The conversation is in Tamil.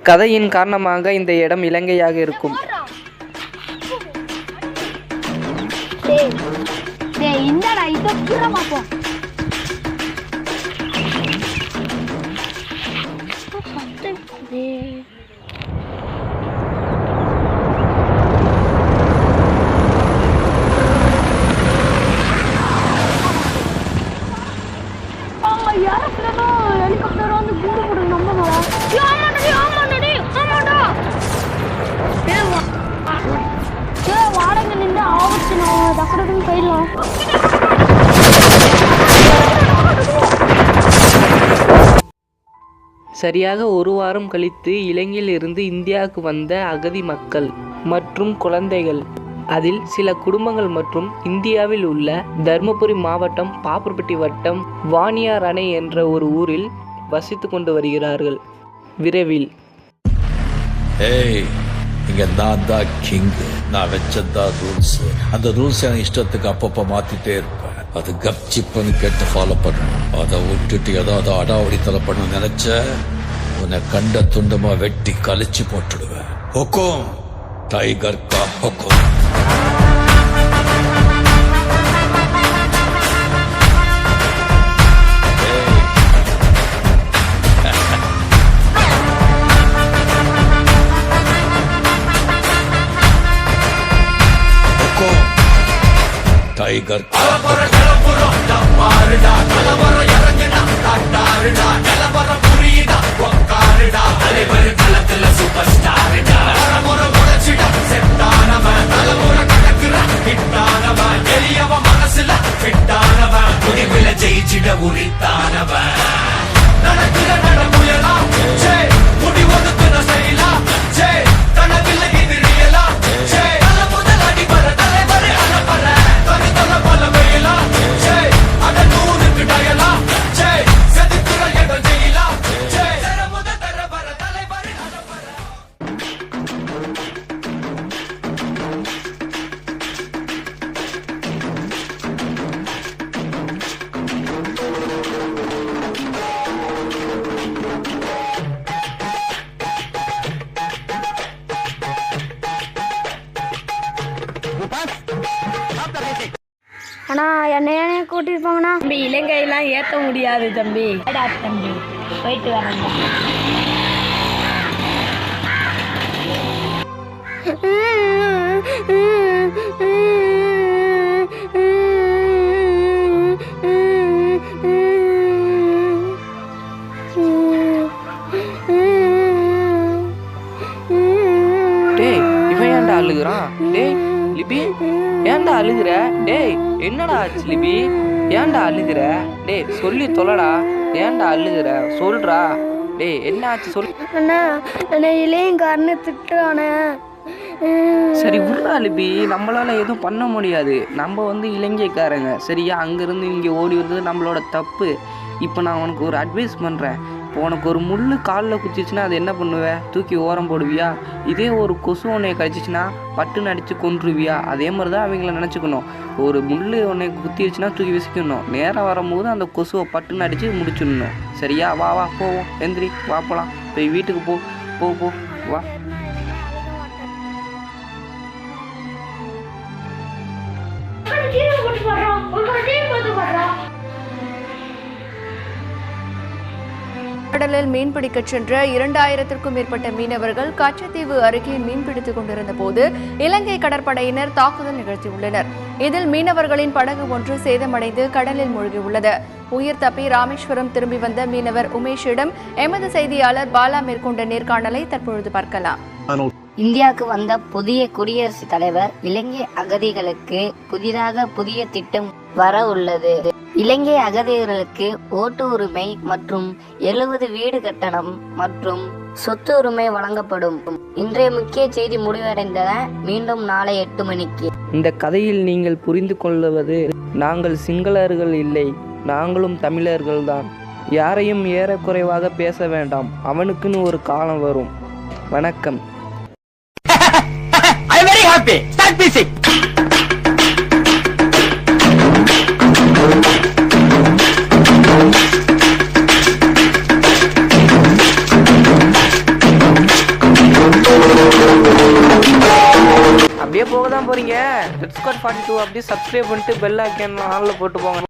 கதையின் காரணமாக இந்த இடம் இலங்கையாக இருக்கும். ஹெலிகாப்டர் வந்து குண்டு போடுங்க நம்ம வாடகை நின்று ஆவச்சு நான் டக்குனு போயிடலாம். சரியாக ஒரு வாரம் கழித்து இலங்கையில் இருந்து இந்தியாவுக்கு வந்த அகதி மக்கள் மற்றும் குழந்தைகள், அதில் சில குடும்பங்கள் மற்றும் இந்தியாவில் உள்ள தர்மபுரி மாவட்டம் பாப்புப்பட்டி வட்டம் வாணியார் அணை என்ற ஒரு ஊரில் வசித்து கொண்டு வருகிறார்கள். விரைவில் இங்க நான் தான் கிங், நான் வச்சதான் ரூல்ஸ். அந்த ரூல்ஸ் எனக்கு இஷ்டத்துக்கு அப்பப்ப மாத்திட்டே இருப்பேன். அது கப்சிப்புன்னு கேட்டு ஃபாலோ பண்ணணும். அதை விட்டுட்டு ஏதாவது அடாவடித்தலை பண்ண நினைச்ச உன்னை கண்ட துண்டமா வெட்டி கழிச்சு போட்டுடுவேன். ஹுக்கும் டைகர் கா ஹுக்கும். டைகர் மனசுல ஜெயிச்சிட உரித்தானவன் நடக்கிற நடமுயலா முடி ஒதுக்குன செய்யலா கனவில்லை இது ரியலா முதல் அடி வர தலைவர் அனுப்பற தனித்தல பல வெயிலா அட நூறுக்கு டயலா செதுக்குற எடம் ஜெயிலா முதல் தர வர தலைவர் அனுப்பற. அண்ணா என்னையே கூட்டிட்டு போங்கண்ணா. தம்பி இலங்கையெல்லாம் ஏற்ற முடியாது தம்பி. தம்பி போயிட்டு வரேன். டேய் இவன் ஏன்டா அழுகுறான்? டேய் லிபி ஏன்டா அழுகுற? டேய் என்னடா ஆச்சு லிபி? ஏன்டா அழுகுற? டேய் சொல்லி தொலைடா, ஏன்டா அழுகுற? சொல்றா. டேய் என்ன ஆச்சு சொல். அண்ணா என்னை இளையங்காரன்னு திட்டுறானே. சரி விட்றா லிபி, நம்மளால எதுவும் பண்ண முடியாது. நம்ம இலங்கைக்காரங்க சரியா, அங்கேருந்து இங்கே ஓடி வந்தது நம்மளோட தப்பு. இப்போ நான் உனக்கு ஒரு அட்வைஸ் பண்ணுறேன். இப்போ உனக்கு ஒரு முள் காலில் குச்சிச்சுன்னா அது என்ன பண்ணுவேன்? தூக்கி ஓரம் போடுவியா? இதே ஒரு கொசு உன்னை கடிச்சிச்சுன்னா பட்டுன்னு அடித்து கொன்றுவியா? அதே மாதிரி தான் அவங்கள நினச்சிக்கணும். ஒரு முள் உன்னை குத்திடுச்சுன்னா தூக்கி விசிக்கணும். நேரம் வரும்போது அந்த கொசுவை பட்டுன்னு அடித்து முடிச்சிடணும். சரியா? வா வா போவோம், எந்திரி வா போகலாம். போய் வீட்டுக்கு போ போ போ வா. கடலில் மீன்பிடிக்கச் சென்ற 2000க்கும் மேற்பட்ட மீனவர்கள் கச்சத்தீவு அருகே மீன்பிடித்துக் கொண்டிருந்த போது இலங்கை கடற்படையினர் தாக்குதல் நிகழ்த்தியுள்ளனர். இதில் மீனவர்களின் படகு ஒன்று சேதமடைந்து கடலில் மூழ்கியுள்ளது. உயிர் தப்பி ராமேஸ்வரம் திரும்பி வந்த மீனவர் உமேஷிடம் எமது செய்தியாளர் பாலா மேற்கொண்ட நேர்காணலை தற்பொழுது பார்க்கலாம். இந்தியாவுக்கு வந்த புதிய குடியரசுத் தலைவர் இலங்கை அகதிகளுக்கு புதிய திட்டம் வர உள்ளது. இலங்கை அகதிகளுக்கு ஓட்டு உரிமை மற்றும் 70 வீடு கட்டணம் மற்றும் சொத்து உரிமை வழங்கப்படும். இன்றைய முக்கிய செய்தி முடிவடைந்தன. மீண்டும் நாளை 8 மணிக்கு. இந்த கதையில் நீங்கள் புரிந்து கொள்வது, நாங்கள் சிங்களர்கள் இல்லை, நாங்களும் தமிழர்கள்தான். யாரையும் ஏறக்குறைவாக பேச வேண்டாம். அவனுக்குன்னு ஒரு காலம் வரும். வணக்கம். I am very happy. Start music. அப்படியே போக தான் போறீங்க. ரெட் ஸ்குவாட் 42 அப்படியே சப்ஸ்கிரைப் பண்ணிட்டு பெல் ஐக்கான் ஆன்ல போட்டு போங்க.